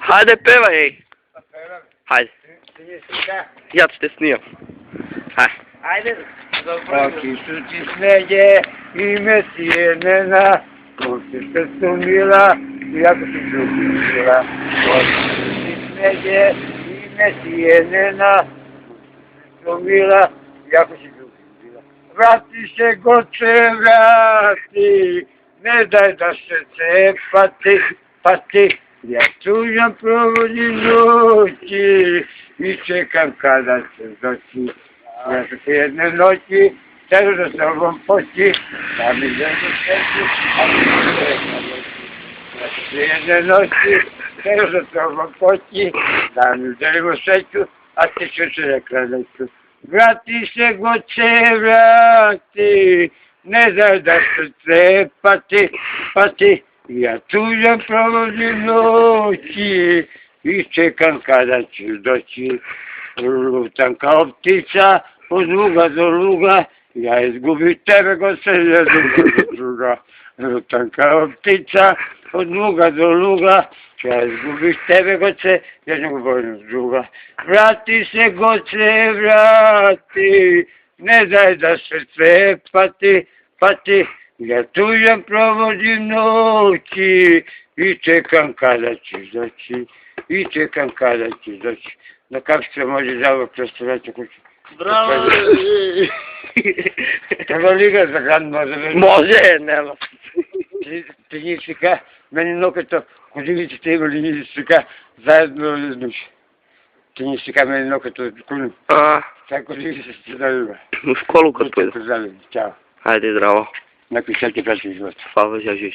Хайде, певај, еј. Хайде. Јас ще снимам. Хайде. Оки su ti smeđe i mesijenena, kosi se sumila, iako si ljubila. Oki su ti smeđe i mesijenena, kosi se sumila, iako si ljubila. Vrati se, goče, vrati, ne daj da se cepati, pati. Ja tužan provodim noći i čekam kada će doći. Ja se jedne noći, težu da se ovom poći, da mi ženu sveći, a mi ja se jedne noći, težu da se ovom poći, da mi ženu sveću, a ti ću se rekla neću. Vrati se, goće, vrati, ne daj da se cepati, pati. Ja tužan provodim noći i čekam kada ćeš doći. Lutam kao ptica od luga do luga, ja izgubim tebe ko se druga do druga. Lutam kao ptica od luga do luga, ja izgubim tebe ko se do druga. Vrati se, goce, vrati, ne daj da se cepati, pati. Ja tužan provodim noći i čekam kada ćeš doći, i čekam kada ćeš doći. Na kako se može zavak predstavljati kuću? Bravo! Treba liga za grad može? Može, nema. Ti nisi ka, meni noketo, kuđevići te imali nisi ka, zajedno iznuši. Ti nisi ka, meni noketo, kunu. Tako kuđevići se da ima. U školu kad pojdu. Ćao. Ajde, zdravo. Nakon sve ti praći život. Hvala, Žažić.